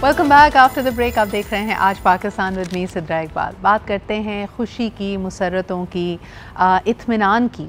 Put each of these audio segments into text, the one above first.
Welcome back after the break. आप देख रहे हैं आज पाकिस्तान विद मी सिद्रा इकबाल। बात करते हैं खुशी की, मुसर्रतों की, इत्मीनान की।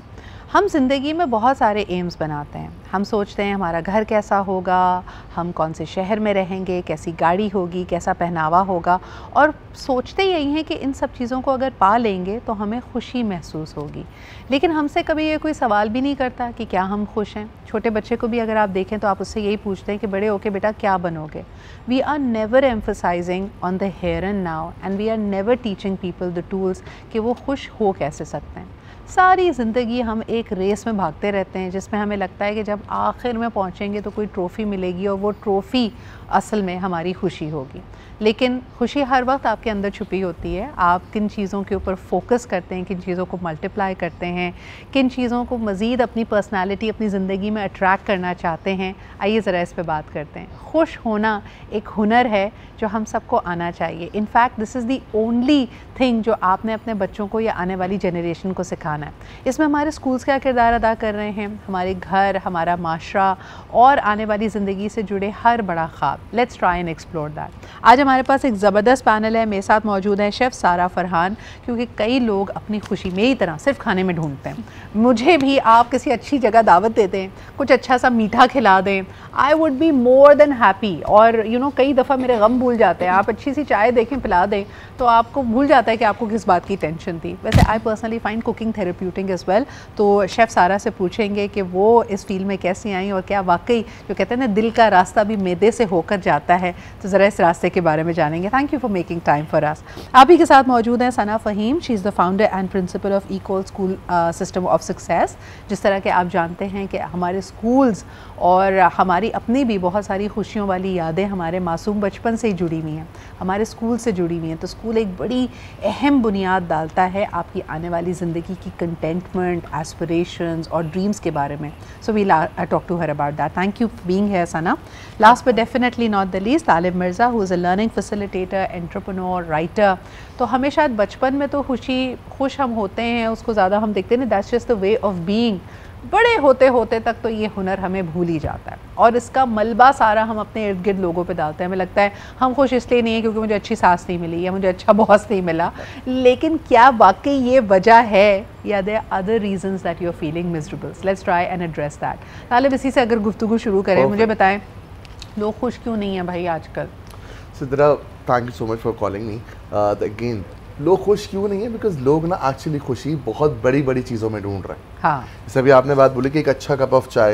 हम ज़िंदगी में बहुत सारे एम्स बनाते हैं। हम सोचते हैं हमारा घर कैसा होगा, हम कौन से शहर में रहेंगे, कैसी गाड़ी होगी, कैसा पहनावा होगा, और सोचते यही हैं कि इन सब चीज़ों को अगर पा लेंगे तो हमें खुशी महसूस होगी। लेकिन हमसे कभी ये कोई सवाल भी नहीं करता कि क्या हम खुश हैं। छोटे बच्चे को भी अगर आप देखें तो आप उससे यही पूछते हैं कि बड़े होके बेटा क्या बनोगे। We are never emphasising on the here and now and we are never teaching people the tools कि वो खुश हो कैसे सकते हैं। सारी ज़िंदगी हम एक रेस में भागते रहते हैं जिसमें हमें लगता है कि जब आखिर में पहुंचेंगे तो कोई ट्रॉफ़ी मिलेगी और वो ट्रॉफ़ी असल में हमारी खुशी होगी। लेकिन खुशी हर वक्त आपके अंदर छुपी होती है। आप किन चीज़ों के ऊपर फोकस करते हैं, किन चीज़ों को मल्टीप्लाई करते हैं, किन चीज़ों को मज़ीद अपनी पर्सनालिटी, अपनी ज़िंदगी में अट्रैक्ट करना चाहते हैं। आइए ज़रा इस पे बात करते हैं। खुश होना एक हुनर है जो हम सबको आना चाहिए। In fact this is the only thing जो आपने अपने बच्चों को या आने वाली जनरेशन को सिखाना है। इसमें हमारे स्कूल्स क्या किरदार अदा कर रहे हैं, हमारे घर, हमारा माशरा और आने वाली ज़िंदगी से जुड़े हर बड़ा ख्वाब। Let's try and explore that. आज हमारे पास एक ज़बरदस्त पैनल है। मेरे साथ मौजूद है शेफ़ सारा फरहान, क्योंकि कई लोग अपनी खुशी मेरी तरह सिर्फ खाने में ढूंढते हैं। मुझे भी आप किसी अच्छी जगह दावत दे दें, कुछ अच्छा सा मीठा खिला दें, I would be more than happy. और कई दफ़ा मेरे गम भूल जाते हैं। आप अच्छी सी चाय देखें, पिला दें तो आपको भूल जाता है कि आपको किस बात की टेंशन थी। वैसे I personally find cooking therapeutic as well. तो शेफ़ सारा से पूछेंगे कि वो इस फील्ड में कैसी आई और क्या वाकई जो कहते हैं ना दिल का रास्ता भी मैदे से होकर जाता है, तो ज़रा इस रास्ते के बारे में जानेंगे। Thank you for making time for us. आप ही के साथ मौजूद हैं Sana Faheem. She is the founder and principal of equal school system of success. जिस तरह के आप जानते हैं कि हमारे स्कूल्स और हमारी अपनी भी बहुत सारी खुशियों वाली यादें हमारे मासूम बचपन से ही जुड़ी हुई हैं, हमारे स्कूल से जुड़ी हुई हैं। तो स्कूल एक बड़ी अहम बुनियाद डालता है आपकी आने वाली ज़िंदगी की कंटेंटमेंट, एस्पिरेशंस और ड्रीम्स के बारे में। So we talk to her about that. Thank you for being here Sana. Last but definitely not the least, Talib Mirza who is a learning facilitator, entrepreneur, writer. तो हमें शायद बचपन में तो खुश हम होते हैं, उसको ज़्यादा हम देखते हैं ना, that's just the way of being. बड़े होते होते तक तो ये हुनर हमें भूल ही जाता है और इसका मलबा सारा हम अपने इर्द गिर्द लोगों पे डालते हैं। हमें लगता है हम खुश इसलिए नहीं है क्योंकि मुझे अच्छी सास नहीं मिली या मुझे अच्छा बॉस नहीं मिला। लेकिन क्या वाकई ये वजह है या there are other reasons that you are feeling miserable? Let's try and address that. Talib, इसी से अगर गुफ्तगू शुरू करें, मुझे बताएं लोग खुश क्यों नहीं है भाई आजकल? Sidra, thank you so much for calling me again. लोग खुश क्यों नहीं है? बिकॉज लोग ना एक्चुअली खुशी बहुत बड़ी बड़ी चीज़ों में ढूंढ रहे हैं। हाँ, जैसे अभी आपने बात बोली कि एक अच्छा कप ऑफ चाय,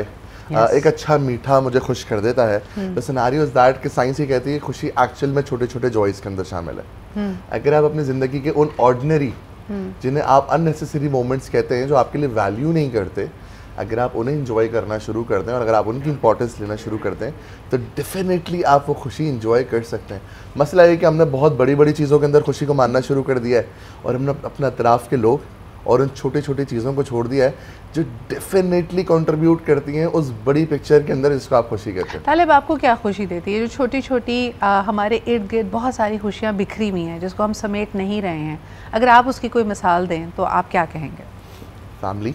एक अच्छा मीठा मुझे खुश कर देता है। द सिनेरियो इज दैट कि साइंस ही कहती है खुशी एक्चुअल में छोटे छोटे जॉयज के अंदर शामिल है। अगर आप अपनी ज़िंदगी के उन ऑर्डिनरी, जिन्हें आप अननेसेसरी मोमेंट्स कहते हैं, जो आपके लिए वैल्यू नहीं करते, अगर आप उन्हें इंजॉय करना शुरू कर दें और अगर आप उनकी इंपॉर्टेंस लेना शुरू कर दें तो डेफिनेटली आप वो खुशी इंजॉय कर सकते हैं। मसला ये कि हमने बहुत बड़ी बड़ी चीज़ों के अंदर खुशी को मानना शुरू कर दिया है और हमने अपने अतराफ़ के लोग और उन छोटी छोटी चीज़ों को छोड़ दिया है जो डेफिनेटली कंट्रीब्यूट करती हैं उस बड़ी पिक्चर के अंदर जिसको आप खुशी कहते हैं। तालिब, आपको क्या खुशी देती है? जो छोटी छोटी हमारे इर्द गिर्द बहुत सारी खुशियाँ बिखरी हुई हैं जिसको हम समेट नहीं रहे हैं, अगर आप उसकी कोई मिसाल दें तो आप क्या कहेंगे? फैमिली,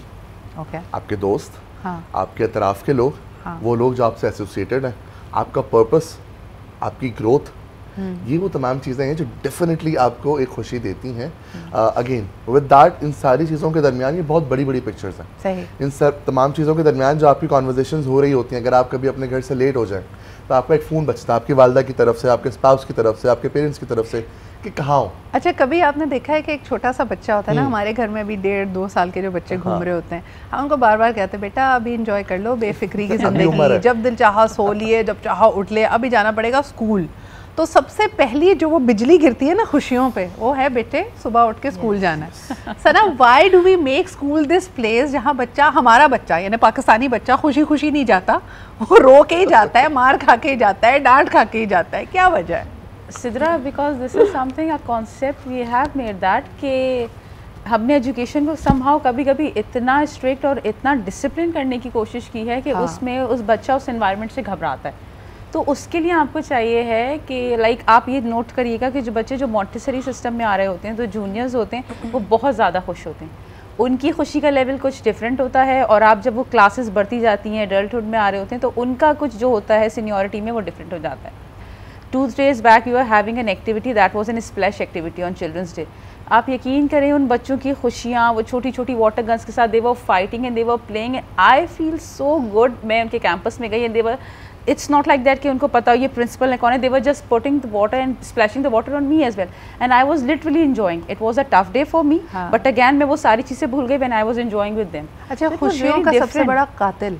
आपके दोस्त, हाँ, आपके अतराफ़ के लोग, हाँ, वो लोग जो आपसे एसोसिएटेड हैं, आपका पर्पस, आपकी ग्रोथ, ये वो तमाम चीज़ें हैं जो डेफिनेटली आपको एक खुशी देती हैं। अगेन विद दैट, इन सारी चीज़ों के दरमियान ये बहुत बड़ी बड़ी पिक्चर्स हैं। सही। इन सब तमाम चीज़ों के दरमियान जो आपकी कॉन्वर्जेशंस हो रही होती हैं, अगर आप कभी अपने घर से लेट हो जाए तो आपका एक फ़ोन बचता है आपकी वालदा की तरफ से, आपके स्पाउस की तरफ से, आपके पेरेंट्स की तरफ से कि कहाँ हो। अच्छा, कभी आपने देखा है कि एक छोटा सा बच्चा होता है ना, हमारे घर में भी 1.5-2 साल के जो बच्चे घूम रहे होते हैं, हम उनको बार बार कहते हैं बेटा अभी एंजॉय कर लो बेफिक्री की ज़िंदगी, जब दिल चाहा सो लिए, जब चाहा उठ ले, अभी जाना पड़ेगा स्कूल। तो सबसे पहली जो वो बिजली गिरती है ना खुशियों पे, वो है बेटे सुबह उठ के स्कूल जाना है। Sana, why do we make school this place जहाँ बच्चा, हमारा बच्चा यानी पाकिस्तानी बच्चा, खुशी खुशी नहीं जाता, वो रो के ही जाता है, मार खा के ही जाता है, डांट खा के ही जाता है? क्या वजह है? Sidra, because this is something, a concept we have made that कि हमने एजुकेशन को समहाउ कभी कभी इतना स्ट्रिक्ट और इतना डिसिप्लिन करने की कोशिश की है कि उसमें उस बच्चा उस एनवायरनमेंट से घबराता है। तो उसके लिए आपको चाहिए है कि लाइक आप ये नोट करिएगा कि जो बच्चे जो मॉन्टेसरी सिस्टम में आ रहे होते हैं, जो जूनियर्स होते हैं, वो बहुत ज़्यादा खुश होते हैं। उनकी खुशी का लेवल कुछ डिफरेंट होता है और आप जब वो क्लासेस बढ़ती जाती हैं, एडल्टहुड में आ रहे होते हैं, तो उनका कुछ जो होता है सीनियरिटी में वो डिफरेंट हो जाता है। 2 days back we were having an activity that was an splash activity on Children's Day. आप यकीन करें उन बच्चों की खुशियाँ, वो छोटी छोटी वाटर गन्स के साथ they were fighting and they were playing. I feel so good. मैं उनके कैंपस में गई and they were, it's not like that कि उनको पता हो ये प्रिंसिपल है कौन है. they were just putting the water and splashing the water on me as well and I was literally enjoying. it was a tough day for me but again मैं वो सारी चीज़ें भूल गई when I was enjoying with them. अच्छा, खुशियों का सबसे बड़ा कातिल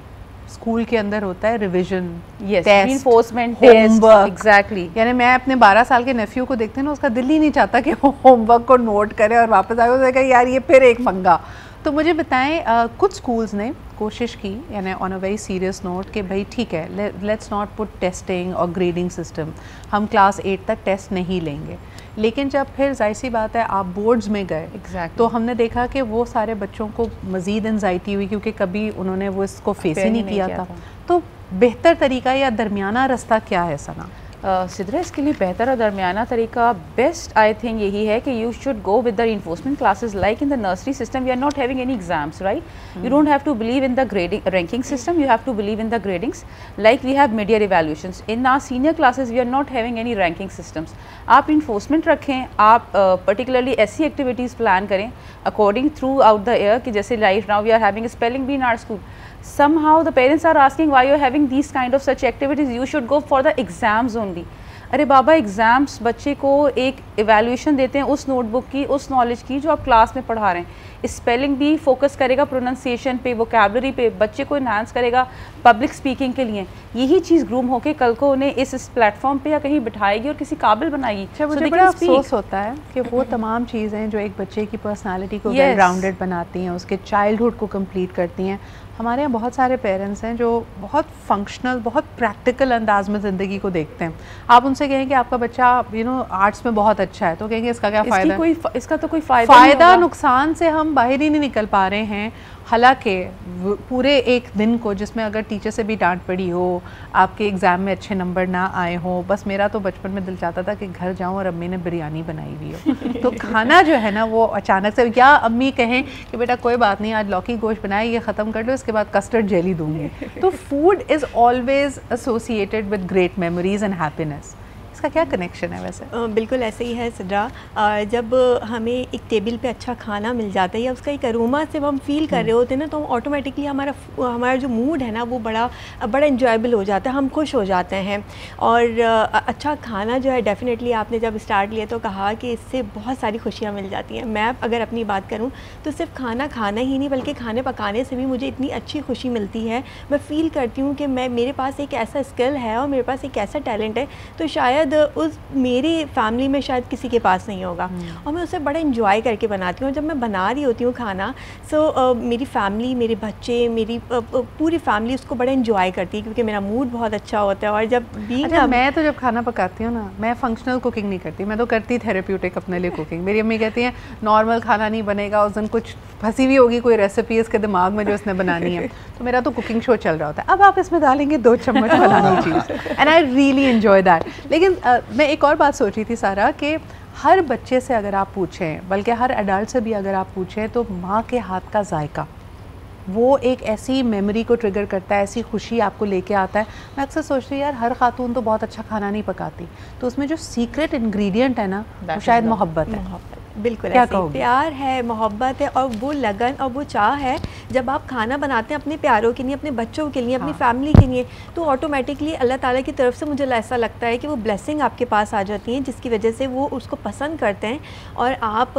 स्कूल के अंदर होता है रिवीजन, reinforcement, होमवर्क. एग्जैक्टली. यानी मैं अपने 12 साल के नेफ्यू को देखते हैं ना, उसका दिल ही नहीं चाहता कि वो होमवर्क को नोट करे और वापस आए, उसने कहा यार ये फिर एक पंगा. तो मुझे बताएं, कुछ स्कूल्स ने कोशिश की यानी on a very serious note कि भाई ठीक है, लेट्स नॉट पुट टेस्टिंग और ग्रेडिंग सिस्टम, हम क्लास 8 तक टेस्ट नहीं लेंगे. लेकिन जब फिर जाहिर सी बात है आप बोर्ड्स में गए तो हमने देखा कि वो सारे बच्चों को मज़ीद एंजाइटी हुई क्योंकि कभी उन्होंने वो इसको फेस ही नहीं किया था. तो बेहतर तरीका या दरमियाना रास्ता क्या है सना? सिद्रा, इसके लिए बेहतर और दरमियाना तरीका बेस्ट आई थिंक यही है कि you should go with the enforcement classes. Like in the nursery system we are not having any exams, right? You don't have to believe in the grading ranking system, you have to believe in the gradings. Like we have mid-year evaluations. In our senior classes we are not having any ranking systems. आप enforcement रखें, आप particularly ऐसी activities plan करें according throughout the year कि जैसे right now we are having a spelling bee in our school. Somehow the parents are asking why you are having these kind of such activities. You should go for the exams only. अरे बाबा, exams बच्चे को एक evaluation देते हैं उस notebook की, उस knowledge की जो आप क्लास में पढ़ा रहे हैं. स्पेलिंग भी फोकस करेगा प्रोनाउंसिएशन पे, वोकैबुलरी पे, बच्चे को इन्हांस करेगा पब्लिक स्पीकिंग के लिए. यही चीज़ ग्रूम होके कल को उन्हें इस प्लेटफॉर्म पे या कहीं बिठाएगी और किसी काबिल बनाएगी. अच्छा, मुझे बड़ा अफसोस होता है कि वो तमाम चीज़ें जो एक बच्चे की पर्सनालिटी को वेल राउंडेड बनाती हैं, उसके चाइल्डहुड को कंप्लीट करती हैं. हमारे यहाँ बहुत सारे पेरेंट्स हैं जो बहुत फंक्शनल, बहुत प्रैक्टिकल अंदाज में ज़िंदगी को देखते हैं. आप उनसे कहें कि आपका बच्चा आर्ट्स में बहुत अच्छा है तो कहेंगे इसका क्या फ़ायदा, इसका तो कोई फ़ायदा नुकसान से हम बाहर ही नहीं निकल पा रहे हैं. हालांकि पूरे एक दिन को जिसमें अगर टीचर से भी डांट पड़ी हो, आपके एग्ज़ाम में अच्छे नंबर ना आए हो, बस मेरा तो बचपन में दिल चाहता था कि घर जाऊं और अम्मी ने बिरयानी बनाई हुई हो. तो खाना जो है ना वो अचानक से, या अम्मी कहें कि बेटा कोई बात नहीं आज लौकी गोश्त बनाए, ये ख़त्म कर लो, इसके बाद कस्टर्ड जेली दूँगी. तो food is always associated with great memories and happiness. इसका क्या कनेक्शन है वैसे? बिल्कुल ऐसे ही है सिद्रा. जब हमें एक टेबल पे अच्छा खाना मिल जाता है या उसका एक अरोमा से हम फील कर रहे होते हैं ना, तो ऑटोमेटिकली हमारा जो मूड है ना वो बड़ा इंजॉयबल हो जाता है, हम खुश हो जाते हैं. और अच्छा खाना जो है डेफिनेटली आपने जब स्टार्ट लिया तो कहा कि इससे बहुत सारी खुशियाँ मिल जाती हैं. मैं अगर अपनी बात करूँ तो सिर्फ खाना ही नहीं बल्कि खाने पकाने से भी मुझे इतनी अच्छी खुशी मिलती है. मैं फ़ील करती हूँ कि मेरे पास एक ऐसा स्किल है और मेरे पास एक ऐसा टैलेंट है तो शायद उस मेरी फैमिली में शायद किसी के पास नहीं होगा. और मैं उसे बड़ा इंजॉय करके बनाती हूँ. जब मैं बना रही होती हूँ खाना मेरी फैमिली, मेरे बच्चे, मेरी पूरी फैमिली उसको बड़ा इंजॉय करती है क्योंकि मेरा मूड बहुत अच्छा होता है. और जब भी मैं तो जब खाना पकाती हूँ ना, मैं फंक्शनल कुकिंग नहीं करती, मैं तो करती थेरेप्यूटिक अपने लिए कुकिंग. मेरी अम्मी कहती हैं नॉर्मल खाना नहीं बनेगा, उस दिन कुछ फंसी हुई होगी कोई रेसिपी इसके दिमाग में जो उसने बनानी है. तो मेरा तो कुकिंग शो चल रहा होता है, अब आप इसमें डालेंगे 2 चम्मच फलानी चीज़, and I really enjoy that. लेकिन मैं एक और बात सोच रही थी सारा कि हर बच्चे से अगर आप पूछें, बल्कि हर एडल्ट से भी अगर आप पूछें, तो माँ के हाथ का जायका वो एक ऐसी मेमोरी को ट्रिगर करता है, ऐसी खुशी आपको लेके आता है. मैं अक्सर सोचती हूँ यार हर खातून तो बहुत अच्छा खाना नहीं पकाती, तो उसमें जो सीक्रेट इंग्रेडिएंट है ना वो शायद मोहब्बत है. बिल्कुल ऐसे प्यार है, मोहब्बत है और वो लगन और वो चाह है. जब आप खाना बनाते हैं अपने प्यारों के लिए, अपने बच्चों के लिए, अपनी फैमिली के लिए, तो ऑटोमेटिकली अल्लाह ताला की तरफ से मुझे ऐसा लगता है कि वो ब्लेसिंग आपके पास आ जाती हैं जिसकी वजह से वो उसको पसंद करते हैं. और आप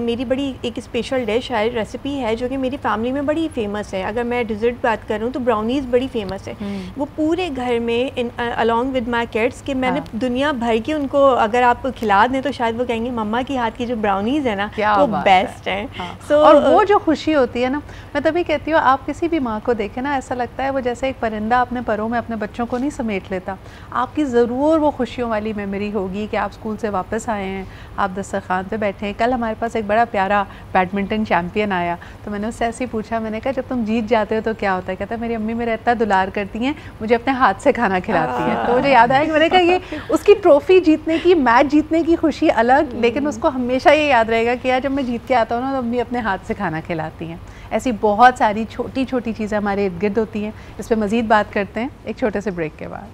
मेरी बड़ी एक स्पेशल डिश है, रेसिपी है जो कि मेरी फैमिली में बड़ी फेमस है. अगर मैं डिज़र्ट बात करूँ तो ब्राउनीज़ बड़ी फेमस है. वो पूरे घर में अलॉन्ग विद माई किड्स कि मैंने दुनिया भर की उनको अगर आप खिला दें तो शायद वो कहेंगे मम्मा की हाथ की जो ब्राउनीज़ है ना वो बेस्ट है. और वो जो खुशी होती है ना, मैं तभी कहती हूँ आप किसी भी माँ को देखें ना, ऐसा लगता है वो जैसे एक परिंदा अपने परों में अपने बच्चों को नहीं समेट लेता. आपकी ज़रूर वो खुशियों वाली मेमोरी होगी कि आप स्कूल से वापस आए हैं, आप दस्तरखान पे बैठे हैं. कल हमारे पास एक बड़ा प्यारा बैडमिंटन चैम्पियन आया, तो मैंने उससे ऐसे ही पूछा, मैंने कहा जब तुम जीत जाते हो तो क्या होता है? कहता है मेरी अम्मी मेरा इतना दुलार करती हैं, मुझे अपने हाथ से खाना खिलाती हैं. तो मुझे याद आया कि मैंने कहा ये उसकी ट्रॉफ़ी जीतने की, मैच जीतने की खुशी अलग, लेकिन उसको हमेशा ये याद रहेगा कि यार जब मैं जीत के आता हूँ ना तो अम्मी अपने हाथ से खाना खिलाती हैं. ऐसी बहुत सारी छोटी छोटी चीज़ें हमारे इर्द गिर्द होती हैं. इस पर मज़ीद बात करते हैं एक छोटे से ब्रेक के बाद.